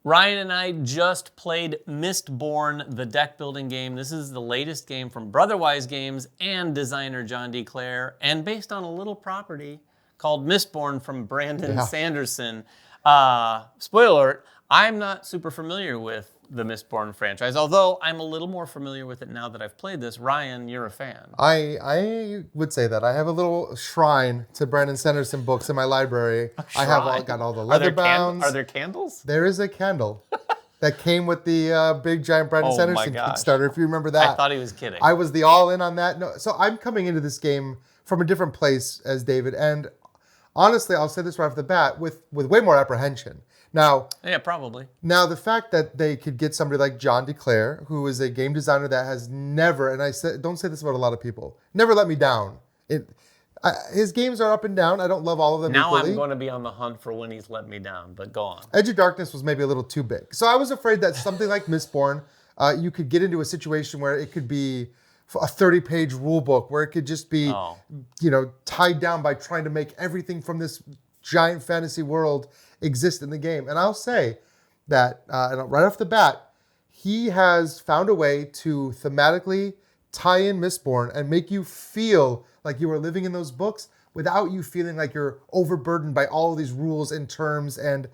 Ryan and I just played Mistborn, the deck building game. This is the latest game from Brotherwise Games and designer John D. Clair, and based on a little property called Mistborn from Brandon Sanderson. Spoiler alert, I'm not super familiar with the Mistborn franchise, although I'm a little more familiar with it now that I've played this. Ryan, you're a fan. I would say that. I have a little shrine to Brandon Sanderson books in my library. I have got all the leather bounds. Are there candles? There is a candle that came with the big giant Brandon Sanderson Kickstarter, if you remember that. I thought he was kidding. I was the all-in on that. No, so I'm coming into this game from a different place as David, and honestly, I'll say this right off the bat, with way more apprehension. Now, yeah, probably. Now, the fact that they could get somebody like John D. Clair, who is a game designer that has never, and don't say this about a lot of people, never let me down. His games are up and down. I don't love all of them now equally. I'm going to be on the hunt for when he's let me down, but go on. Edge of Darkness was maybe a little too big. So I was afraid that something like Mistborn, you could get into a situation where it could be a 30-page rule book, where it could just be, tied down by trying to make everything from this giant fantasy world exist in the game. And I'll say that right off the bat, he has found a way to thematically tie in Mistborn and make you feel like you are living in those books without you feeling like you're overburdened by all of these rules and terms and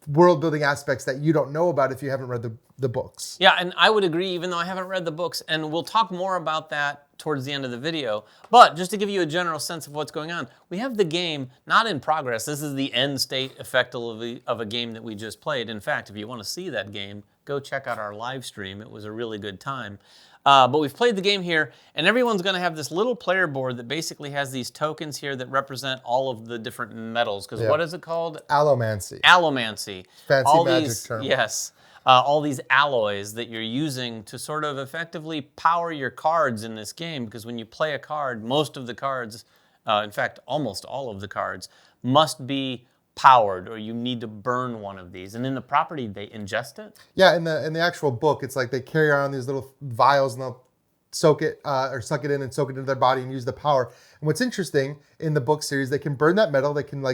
world building aspects that you don't know about if you haven't read the books. Yeah, and I would agree, even though I haven't read the books, and we'll talk more about that towards the end of the video. But just to give you a general sense of what's going on, we have the game not in progress. This is the end state effectively of a game that we just played. In fact, if you want to see that game, go check out our live stream. It was a really good time. But we've played the game here, and everyone's going to have this little player board that basically has these tokens here that represent all of the different metals. Because what is it called? Allomancy. Allomancy. Fancy magic term. Yes. All these alloys that you're using to sort of effectively power your cards in this game. Because when you play a card, most of the cards, in fact, almost all of the cards, must be powered, or you need to burn one of these. And in the property, they ingest it? Yeah, in the actual book, it's like they carry around these little vials and they'll soak it or suck it in and soak it into their body and use the power. And what's interesting in the book series, they can burn that metal. They can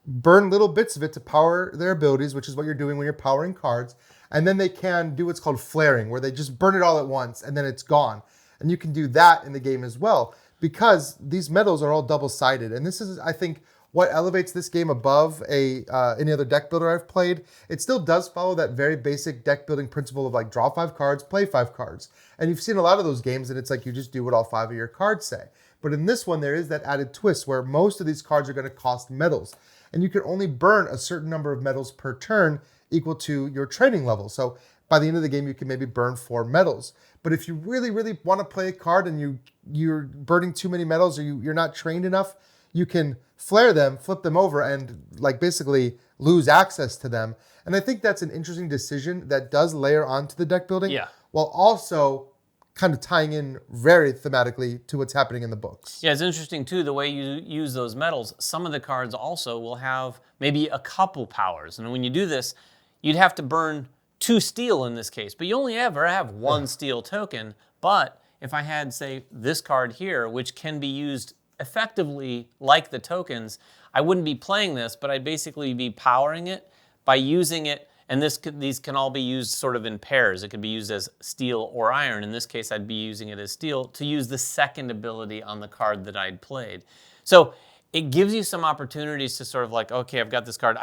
burn little bits of it to power their abilities, which is what you're doing when you're powering cards. And then they can do what's called flaring, where they just burn it all at once and then it's gone. And you can do that in the game as well, because these metals are all double-sided. And this is, I think, what elevates this game above any other deck builder I've played. It still does follow that very basic deck building principle of draw 5 cards, play 5 cards. And you've seen a lot of those games and it's like you just do what all 5 of your cards say. But in this one, there is that added twist where most of these cards are going to cost metals. And you can only burn a certain number of metals per turn equal to your training level. So by the end of the game, you can maybe burn 4 metals. But if you really, really want to play a card and you're burning too many metals, or you're not trained enough, you can flare them, flip them over, and basically lose access to them. And I think that's an interesting decision that does layer onto the deck building, while also kind of tying in very thematically to what's happening in the books. Yeah, it's interesting too, the way you use those metals. Some of the cards also will have maybe a couple powers. And when you do this, you'd have to burn 2 steel in this case, but you only ever have 1 steel token. But if I had, say, this card here, which can be used effectively like the tokens, I wouldn't be playing this, but I'd basically be powering it by using it. And these can all be used sort of in pairs. It could be used as steel or iron. In this case, I'd be using it as steel to use the second ability on the card that I'd played. So it gives you some opportunities to sort of okay, I've got this card.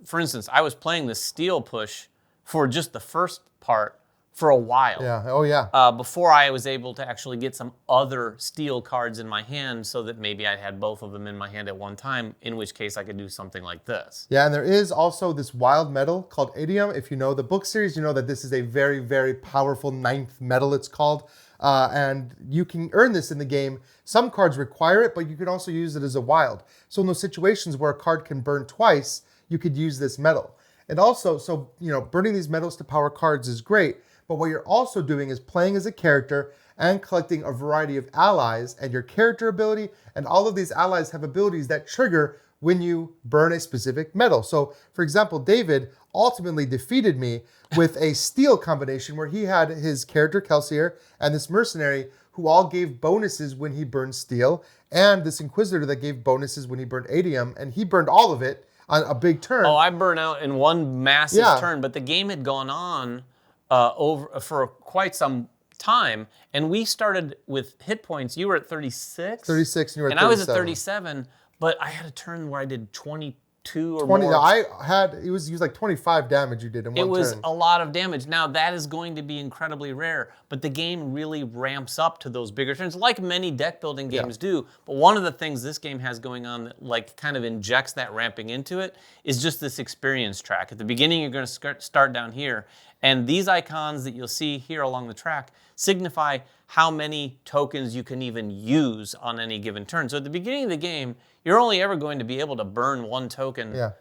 For instance, I was playing this steel push for just the first part for a while. Yeah, oh yeah. Before I was able to actually get some other steel cards in my hand, so that maybe I had both of them in my hand at one time, in which case I could do something like this. Yeah, and there is also this wild metal called Adium. If you know the book series, you know that this is a very, very powerful 9th metal, it's called. And you can earn this in the game. Some cards require it, but you can also use it as a wild. So in those situations where a card can burn twice, you could use this metal. And also, burning these metals to power cards is great, but what you're also doing is playing as a character and collecting a variety of allies and your character ability, and all of these allies have abilities that trigger when you burn a specific metal. So, for example, David ultimately defeated me with a steel combination where he had his character Kelsier and this mercenary who all gave bonuses when he burned steel, and this Inquisitor that gave bonuses when he burned Adium, and he burned all of it. on a big turn. Oh, I burn out in one massive Yeah. turn, but the game had gone on over for quite some time, and we started with hit points. You were at 36? 36, and you were at I was at 37. 37, but I had a turn where I did 22 or 20. more. I had it was like 25 damage you did in one It was turn. a lot of damage. Now, that is going to be incredibly rare, but the game really ramps up to those bigger turns, like many deck building games do. But one of the things this game has going on that like kind of injects that ramping into it is just this experience track. At the beginning, you're going to start down here, and these icons that you'll see here along the track signify how many tokens you can even use on any given turn. So at the beginning of the game, you're only ever going to be able to burn one token. Yeah.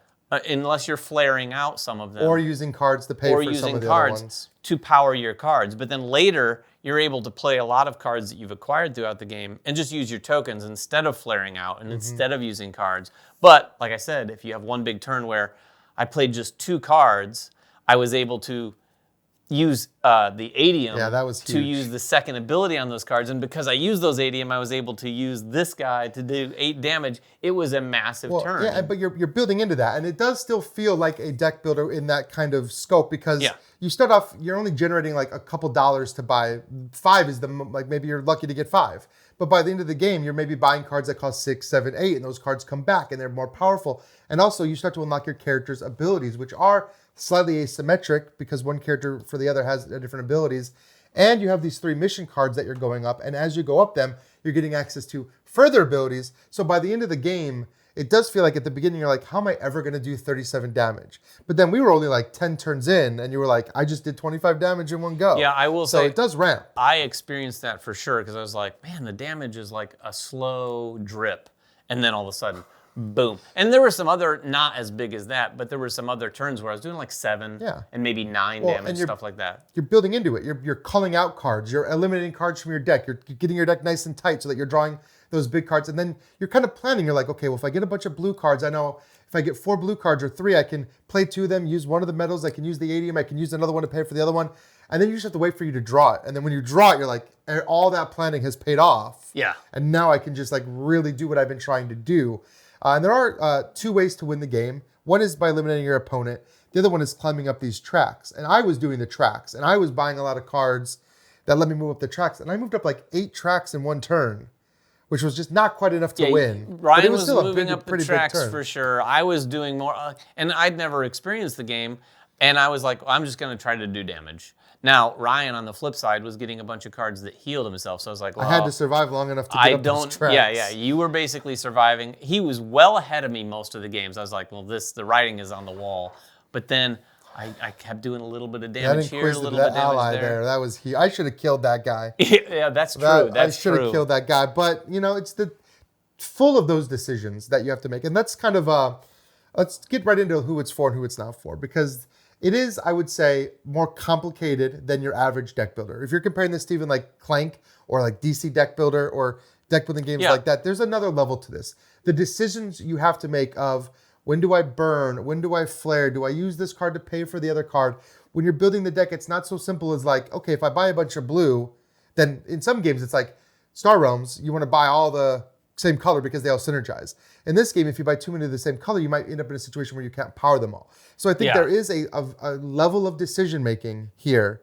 Unless you're flaring out some of them. Or using cards to pay for some of the other ones. To power your cards. But then later, you're able to play a lot of cards that you've acquired throughout the game and just use your tokens instead of flaring out and instead of using cards. But, like I said, if you have one big turn where I played just 2 cards, I was able to use the adium Yeah, that was to huge. use the second ability on those cards. And because I used those adium, I was able to use this guy to do 8 damage. It was a massive turn. Yeah, but you're building into that, and it does still feel like a deck builder in that kind of scope because you start off, you're only generating like a couple dollars to buy. 5 is like maybe you're lucky to get 5. But by the end of the game, you're maybe buying cards that cost 6, 7, 8, and those cards come back and they're more powerful. And also you start to unlock your character's abilities, which are slightly asymmetric because one character for the other has different abilities. And you have these 3 mission cards that you're going up. And as you go up them, you're getting access to further abilities. So by the end of the game, it does feel like at the beginning, you're like, how am I ever going to do 37 damage? But then we were only like 10 turns in and you were like, I just did 25 damage in one go. Yeah, I will say. So say, it does ramp. I experienced that for sure because I was like, man, the damage is like a slow drip. And then all of a sudden, boom. And there were some other, not as big as that, but there were some other turns where I was doing like 7 and maybe 9 damage, stuff like that. You're building into it. You're culling out cards. You're eliminating cards from your deck. You're getting your deck nice and tight so that you're drawing those big cards. And then you're kind of planning. You're like, okay, well, if I get a bunch of blue cards, I know if I get 4 blue cards or 3, I can play 2 of them, use one of the metals, I can use the adium, I can use another one to pay for the other one. And then you just have to wait for you to draw it. And then when you draw it, you're like, all that planning has paid off. Yeah. And now I can just like really do what I've been trying to do. And there are 2 ways to win the game. One is by eliminating your opponent. The other one is climbing up these tracks. And I was doing the tracks. And I was buying a lot of cards that let me move up the tracks. And I moved up like 8 tracks in one turn, which was just not quite enough to win. Ryan but it was still moving up the tracks for sure. I was doing more, and I'd never experienced the game. And I was like, I'm just going to try to do damage. Now, Ryan, on the flip side, was getting a bunch of cards that healed himself. So I was like, well, I had to survive long enough to get up those tracks. Yeah, you were basically surviving. He was well ahead of me most of the games. I was like, well, the writing is on the wall. But then I kept doing a little bit of damage here, a little bit of damage there. That was huge. I should have killed that guy. Yeah, that's true. I should have killed that guy. But, you know, it's full of those decisions that you have to make. And that's kind of, let's get right into who it's for and who it's not for. Because it is, I would say, more complicated than your average deck builder. If you're comparing this to even like Clank or like DC Deck Builder or deck building games like that, there's another level to this. The decisions you have to make of when do I burn, when do I flare, do I use this card to pay for the other card? When you're building the deck, it's not so simple as like, okay, if I buy a bunch of blue, then in some games it's like Star Realms, you want to buy all the same color because they all synergize. In this game, if you buy too many of the same color, you might end up in a situation where you can't power them all. So I think there is a level of decision making here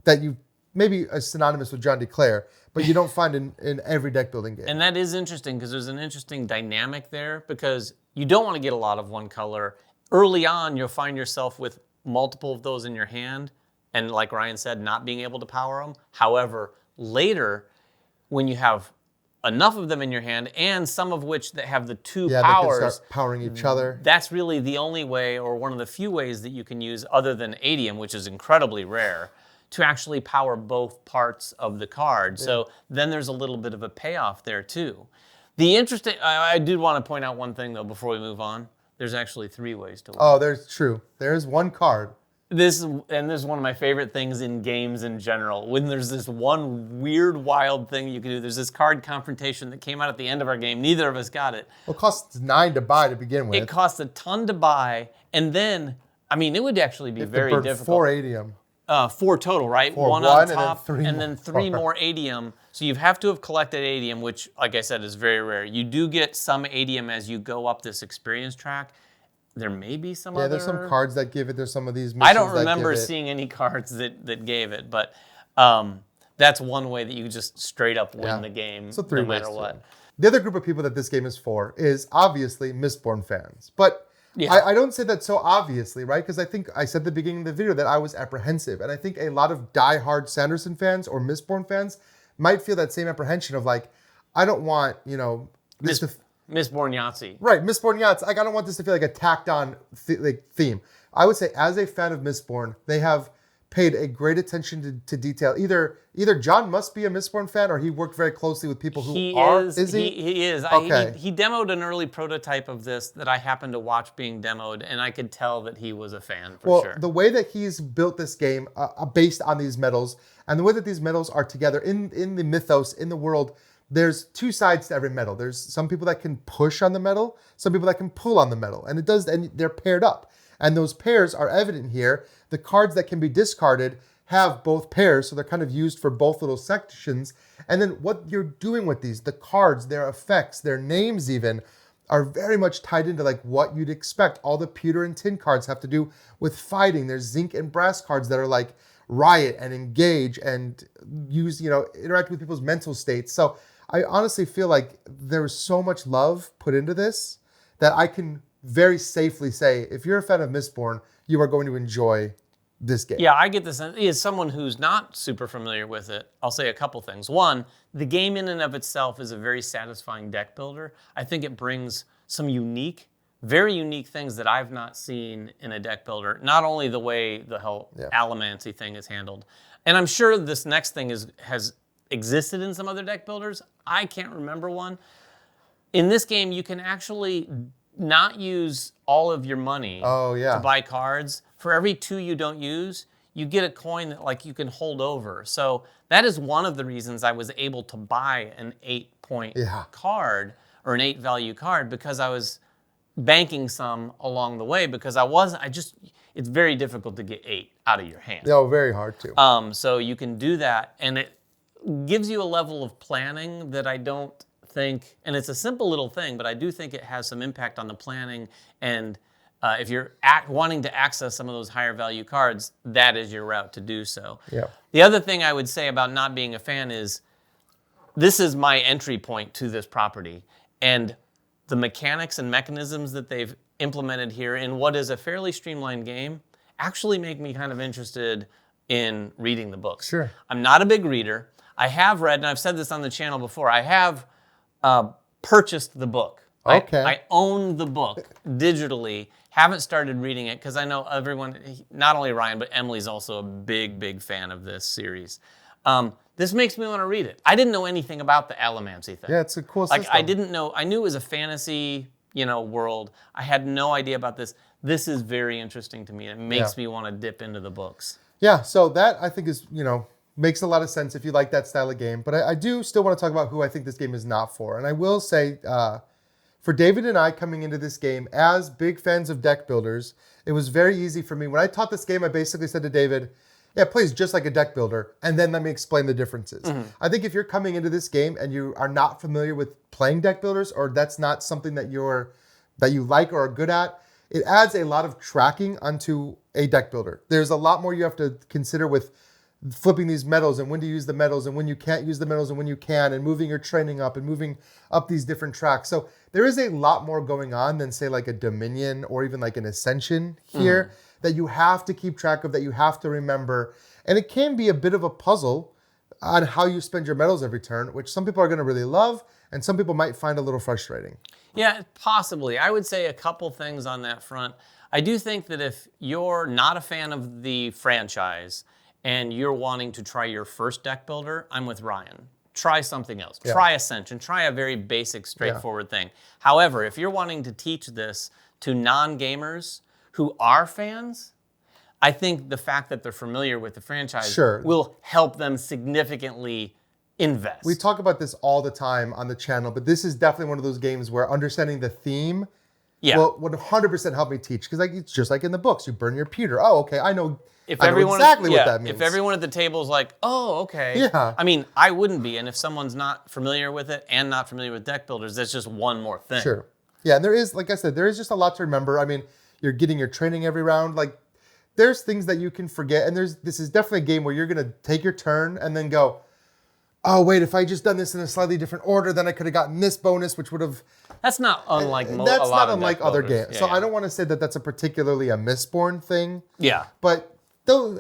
that you maybe is synonymous with John Clair, but you don't find in every deck building game. And that is interesting because there's an interesting dynamic there because you don't want to get a lot of one color. Early on, you'll find yourself with multiple of those in your hand, and like Ryan said, not being able to power them. However, later, when you have enough of them in your hand, and some of which that have the 2 powers. They can start powering each other. That's really the only way, or one of the few ways that you can use, other than adium, which is incredibly rare, to actually power both parts of the card. Yeah. So then there's a little bit of a payoff there too. The interesting, I did want to point out one thing though before we move on. There's actually 3 ways to win. Oh, there's true. There's one card. This is one of my favorite things in games in general. When there's this one weird, wild thing you can do. There's this card confrontation that came out at the end of our game. Neither of us got it. Well, it costs 9 to buy to begin with. It costs a ton to buy, and then, I mean, it would actually be very difficult. 4 adium. 4 total, right? 4, one on top, and then 3 more adium. So you have to have collected adium, which, like I said, is very rare. You do get some adium as you go up this experience track. there may be some Yeah, other... there's some cards that give it. There's some of these missions I don't that remember give it. seeing any cards that gave it, but that's one way that you just straight up win the game, So 3 no ways matter to what. win. The other group of people that this game is for is obviously Mistborn fans. But Yeah. I don't say that so obviously, right? Because I think I said at the beginning of the video that I was apprehensive. And I think a lot of diehard Sanderson fans or Mistborn fans might feel that same apprehension of like, I don't want, this to... Mistborn Yahtzee. Right, Mistborn Yachts. Like, I don't want this to feel like a tacked on theme. I would say as a fan of Mistborn, they have paid a great attention to detail. Either John must be a Mistborn fan or he worked very closely with people who are. Is he? He is. Okay. He demoed an early prototype of this that I happened to watch being demoed, and I could tell that he was a fan for sure. The way that he's built this game based on these medals, and the way that these medals are together in the mythos, in the world, there's 2 sides to every medal. There's some people that can push on the medal, some people that can pull on the medal, and they're paired up. And those pairs are evident here. The cards that can be discarded have both pairs, so they're kind of used for both little sections. And then what you're doing with these, the cards, their effects, their names even, are very much tied into like what you'd expect. All the pewter and tin cards have to do with fighting. There's zinc and brass cards that are like riot and engage and use, interact with people's mental states. So I honestly feel like there was so much love put into this that I can very safely say, if you're a fan of Mistborn, you are going to enjoy this game. Yeah, I get the sense. As someone who's not super familiar with it, I'll say a couple things. One, the game in and of itself is a very satisfying deck builder. I think it brings some very unique things that I've not seen in a deck builder. Not only the way the whole Allomancy thing is handled, and I'm sure this next thing has existed in some other deck builders. I can't remember one. In this game, you can actually not use all of your money to buy cards. For every 2 you don't use, you get a coin that like you can hold over. So that is one of the reasons I was able to buy an 8-point card or an 8 value card, because I was banking some along the way, because it's very difficult to get 8 out of your hand. No, very hard to. So you can do that, and it gives you a level of planning that I don't think, and it's a simple little thing, but I do think it has some impact on the planning. And if you're wanting to access some of those higher value cards, that is your route to do so. Yeah. The other thing I would say about not being a fan is this is my entry point to this property, and the mechanics and mechanisms that they've implemented here in what is a fairly streamlined game actually make me kind of interested in reading the books. Sure. I'm not a big reader. I have read, and I've said this on the channel before, I have purchased the book. Okay. I own the book digitally. Haven't started reading it because I know everyone, not only Ryan, but Emily's also a big, big fan of this series. This makes me want to read it. I didn't know anything about the Allomancy thing. Yeah, it's a cool system. I didn't know. I knew it was a fantasy, world. I had no idea about this. This is very interesting to me. It makes me want to dip into the books. Yeah, so that I think is, makes a lot of sense if you like that style of game. But I do still want to talk about who I think this game is not for. And I will say, for David and I coming into this game as big fans of deck builders, it was very easy for me. When I taught this game, I basically said to David, yeah, it plays just like a deck builder, and then let me explain the differences. Mm-hmm. I think if you're coming into this game and you are not familiar with playing deck builders, or that's not something that you like or are good at, it adds a lot of tracking onto a deck builder. There's a lot more you have to consider with flipping these medals and when to use the medals and when you can't use the medals and when you can, and moving your training up and moving up these different tracks. So there is a lot more going on than say like a Dominion or even like an Ascension here that you have to keep track of, that you have to remember. And it can be a bit of a puzzle on how you spend your medals every turn, which some people are going to really love and some people might find a little frustrating. Yeah, possibly. I would say a couple things on that front. I do think that if you're not a fan of the franchise and you're wanting to try your first deck builder, I'm with Ryan. Try something else. Yeah. Try Ascension. Try a very basic, straightforward thing. However, if you're wanting to teach this to non-gamers who are fans, I think the fact that they're familiar with the franchise will help them significantly invest. We talk about this all the time on the channel, but this is definitely one of those games where understanding the theme will 100% help me teach. Because it's just like in the books. You burn your pewter. Oh, okay, I know exactly what that means. If everyone at the table is like, oh, okay. Yeah. I mean, I wouldn't be. And if someone's not familiar with it and not familiar with deck builders, that's just one more thing. Sure. Yeah, and there is, like I said, there is just a lot to remember. I mean, You're getting your training every round. Like, there's things that you can forget. And this is definitely a game where you're going to take your turn and then go, oh, wait, if I just done this in a slightly different order, then I could have gotten this bonus, which would have... That's not unlike That's not unlike other games. games. So I don't want to say that that's a particularly a Mistborn thing. Yeah. But though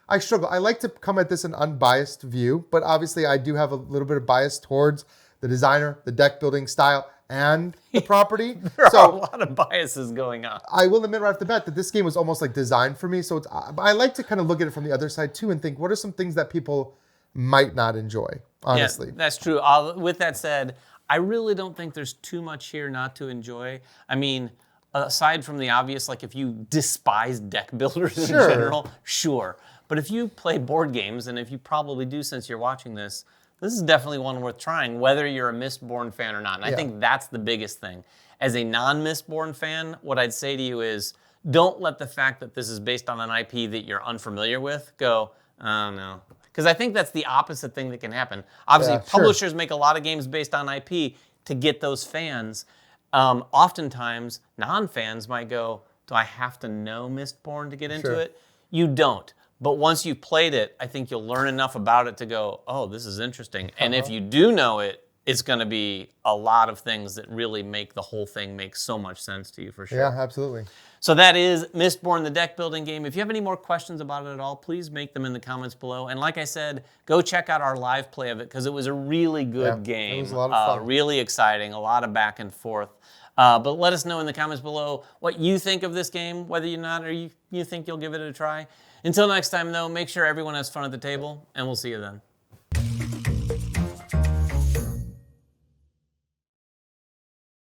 I struggle. I like to come at this an unbiased view, but obviously I do have a little bit of bias towards the designer, the deck building style, and the property. There are a lot of biases going on. I will admit right off the bat that this game was almost like designed for me. So I like to kind of look at it from the other side too and think, what are some things that people might not enjoy, honestly? Yeah, that's true. With that said, I really don't think there's too much here not to enjoy. I mean, aside from the obvious, like if you despise deck builders in general, sure. But if you play board games, and if you probably do since you're watching this, this is definitely one worth trying, whether you're a Mistborn fan or not. And I think that's the biggest thing. As a non-Mistborn fan, what I'd say to you is, don't let the fact that this is based on an IP that you're unfamiliar with go, oh no. Because I think that's the opposite thing that can happen. Obviously, publishers make a lot of games based on IP to get those fans. Oftentimes, non-fans might go, do I have to know Mistborn to get into it? You don't. But once you've played it, I think you'll learn enough about it to go, oh, this is interesting. And if you do know it, it's going to be a lot of things that really make the whole thing make so much sense to you for sure. Yeah, absolutely. So that is Mistborn, the deck building game. If you have any more questions about it at all, please make them in the comments below. And like I said, go check out our live play of it because it was a really good game. It was a lot of fun. Really exciting, a lot of back and forth. But let us know in the comments below what you think of this game, whether you're not or you think you'll give it a try. Until next time, though, make sure everyone has fun at the table, and we'll see you then.